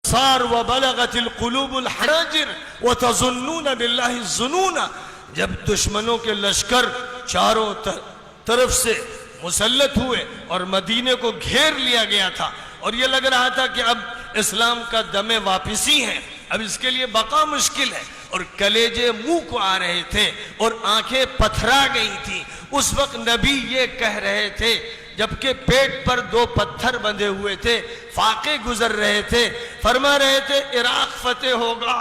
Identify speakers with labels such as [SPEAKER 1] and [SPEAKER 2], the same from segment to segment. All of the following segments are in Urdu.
[SPEAKER 1] صار وبلغت القلوب الحناجر وتظنون بالله الظنون. جب دشمنوں کے لشکر چاروں طرف سے مسلط ہوئے اور مدینے کو گھیر لیا گیا تھا اور یہ لگ رہا تھا کہ اب اسلام کا دم واپسی ہے، اب اس کے لیے بقا مشکل ہے، اور کلیجے منہ کو آ رہے تھے اور آنکھیں پتھرا گئی تھی، اس وقت نبی یہ کہہ رہے تھے جبکہ پیٹ پر 2 پتھر بندھے ہوئے تھے، فاقے گزر رہے تھے، فرما رہے تھے عراق فتح ہوگا،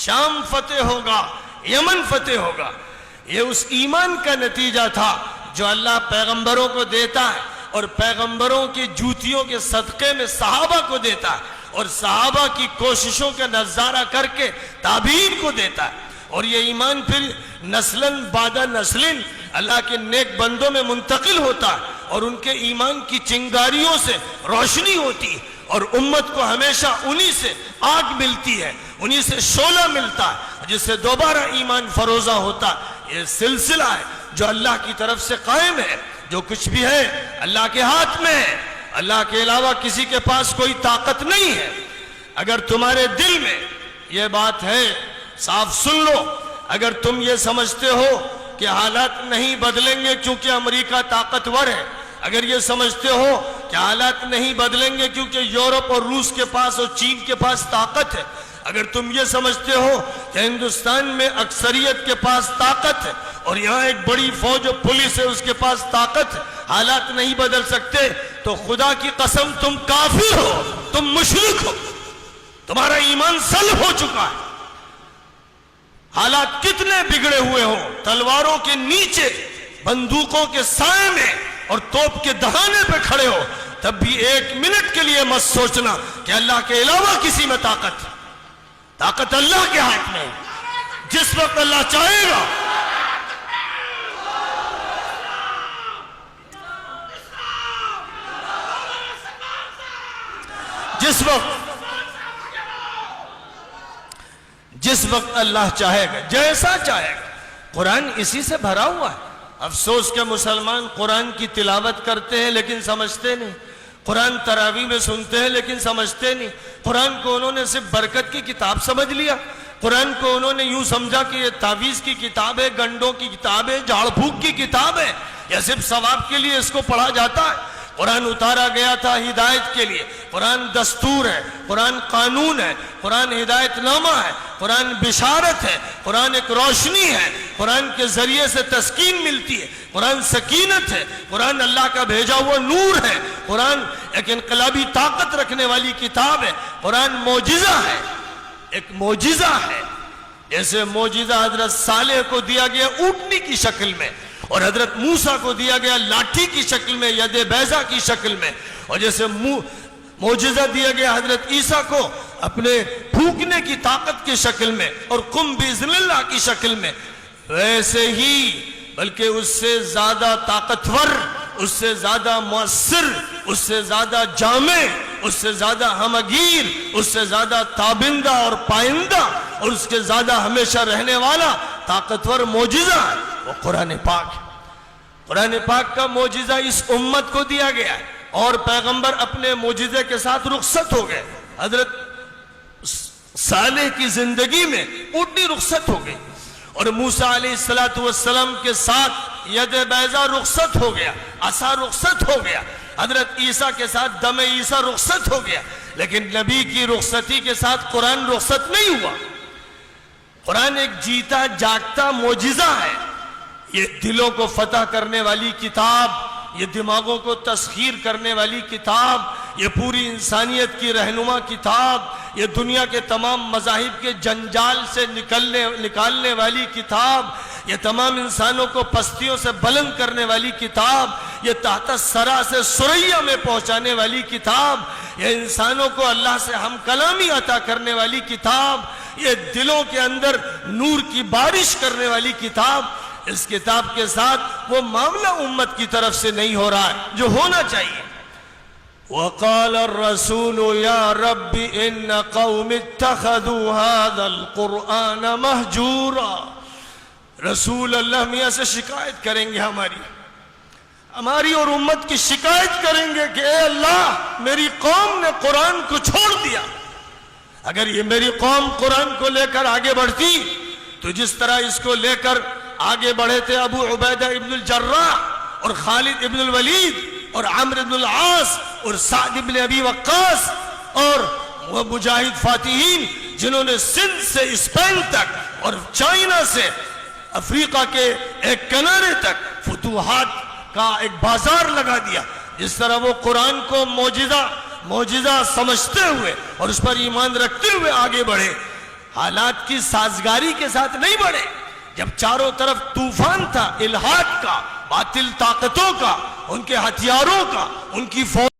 [SPEAKER 1] شام فتح ہوگا، یمن فتح ہوگا. یہ اس ایمان کا نتیجہ تھا جو اللہ پیغمبروں کو دیتا ہے اور پیغمبروں کی جوتیوں کے صدقے میں صحابہ کو دیتا ہے اور صحابہ کی کوششوں کا نظارہ کر کے تابعین کو دیتا ہے، اور یہ ایمان پھر نسلاً بعد نسلن اللہ کے نیک بندوں میں منتقل ہوتا ہے اور ان کے ایمان کی چنگاریوں سے روشنی ہوتی ہے اور امت کو ہمیشہ انہی سے آگ ملتی ہے، انہی سے شعلہ ملتا ہے جس سے دوبارہ ایمان فروزہ ہوتا ہے. یہ سلسلہ ہے جو اللہ کی طرف سے قائم ہے. جو کچھ بھی ہے اللہ کے ہاتھ میں ہے، اللہ کے علاوہ کسی کے پاس کوئی طاقت نہیں ہے. اگر تمہارے دل میں یہ بات ہے صاف سن لو، اگر تم یہ سمجھتے ہو کہ حالات نہیں بدلیں گے کیونکہ امریکہ طاقتور ہے، اگر یہ سمجھتے ہو کہ حالات نہیں بدلیں گے کیونکہ یورپ اور روس کے پاس اور چین کے پاس طاقت ہے، اگر تم یہ سمجھتے ہو کہ ہندوستان میں اکثریت کے پاس طاقت ہے اور یہاں ایک بڑی فوج و پولیس ہے اس کے پاس طاقت ہے، حالات نہیں بدل سکتے، تو خدا کی قسم تم کافر ہو، تم مشرک ہو، تمہارا ایمان سلب ہو چکا ہے. حالات کتنے بگڑے ہوئے ہوں، تلواروں کے نیچے، بندوقوں کے سائے میں اور توپ کے دہانے پہ کھڑے ہو، تب بھی 1 منٹ کے لیے مت سوچنا کہ اللہ کے علاوہ کسی میں طاقت اللہ کے ہاتھ میں ہے. جس وقت اللہ چاہے گا جس وقت اللہ چاہے گا، جیسا چاہے گا. قرآن اسی سے بھرا ہوا ہے. افسوس کہ مسلمان قرآن کی تلاوت کرتے ہیں لیکن سمجھتے نہیں، قرآن تراویح میں سنتے ہیں لیکن سمجھتے نہیں. قرآن کو انہوں نے صرف برکت کی کتاب سمجھ لیا، قرآن کو انہوں نے یوں سمجھا کہ یہ تعویذ کی کتاب ہے، گنڈوں کی کتاب ہے، جھاڑ پھونک کی کتاب ہے، یا صرف ثواب کے لیے اس کو پڑھا جاتا ہے. قرآن اتارا گیا تھا ہدایت کے لیے. قرآن دستور ہے، قرآن قانون ہے، قرآن ہدایت نامہ ہے، قرآن بشارت ہے، قرآن ایک روشنی ہے، قرآن کے ذریعے سے تسکین ملتی ہے، قرآن سکینت ہے، قرآن اللہ کا بھیجا ہوا نور ہے، قرآن ایک انقلابی طاقت رکھنے والی کتاب ہے، قرآن معجزہ ہے، ایک معجزہ ہے. جیسے معجزہ حضرت صالح کو دیا گیا اونٹنی کی شکل میں اور حضرت موسیٰ کو دیا گیا لاٹھی کی شکل میں، ید بیضا کی شکل میں، اور جیسے معجزہ دیا گیا حضرت عیسیٰ کو اپنے پھونکنے کی طاقت کی شکل میں اور قم باذن اللہ کی شکل میں، ویسے ہی بلکہ اس سے زیادہ طاقتور، اس سے زیادہ مؤثر، اس سے زیادہ جامع، اس سے زیادہ ہمگیر، اس سے زیادہ تابندہ اور پائندہ اور اس کے زیادہ ہمیشہ رہنے والا طاقتور معجزہ ہے وہ قرآن پاک ہے. قرآن پاک کا معجزہ اس امت کو دیا گیا ہے اور پیغمبر اپنے معجزے کے ساتھ رخصت ہو گئے. حضرت صالح کی زندگی میں اونٹنی رخصت ہو گئی اور موسیٰ علیہ السلام کے ساتھ ید بیضا رخصت ہو گیا، عصا رخصت ہو گیا. حضرت عیسیٰ کے ساتھ دم عیسیٰ رخصت ہو گیا، لیکن نبی کی رخصتی کے ساتھ قرآن رخصت نہیں ہوا. قرآن ایک جیتا جاگتا معجزہ ہے. یہ دلوں کو فتح کرنے والی کتاب، یہ دماغوں کو تسخیر کرنے والی کتاب، یہ پوری انسانیت کی رہنما کتاب، یہ دنیا کے تمام مذاہب کے جنجال سے نکالنے والی کتاب، یہ تمام انسانوں کو پستیوں سے بلند کرنے والی کتاب، یہ تحت الثری سے ثریا میں پہنچانے والی کتاب، یہ انسانوں کو اللہ سے ہم کلامی عطا کرنے والی کتاب، یہ دلوں کے اندر نور کی بارش کرنے والی کتاب. اس کتاب کے ساتھ وہ معاملہ امت کی طرف سے نہیں ہو رہا ہے جو ہونا چاہیے. وقال الرسول يا رب ان قوم اتخذوا هذا القرآن مهجورا. رسول اللہ میاں سے شکایت کریں گے، ہماری اور امت کی شکایت کریں گے کہ اے اللہ میری قوم نے قرآن کو چھوڑ دیا، اگر یہ میری قوم قرآن کو لے کر آگے بڑھتی تو جس طرح اس کو لے کر آگے بڑھے تھے ابو عبیدہ ابن الجراح اور خالد ابن الولید اور عمرو ابن العاص اور سعد ابن ابی وقاص اور وہ مجاہد فاتحین جنہوں نے سندھ سے اسپین تک اور چائنا سے افریقہ کے ایک کنارے تک فتوحات کا ایک بازار لگا دیا، جس طرح وہ قرآن کو معجزہ سمجھتے ہوئے اور اس پر ایمان رکھتے ہوئے آگے بڑھے، حالات کی سازگاری کے ساتھ نہیں بڑھے۔ جب چاروں طرف طوفان تھا الہاد کا، باطل طاقتوں کا، ان کے ہتھیاروں کا، ان کی فوج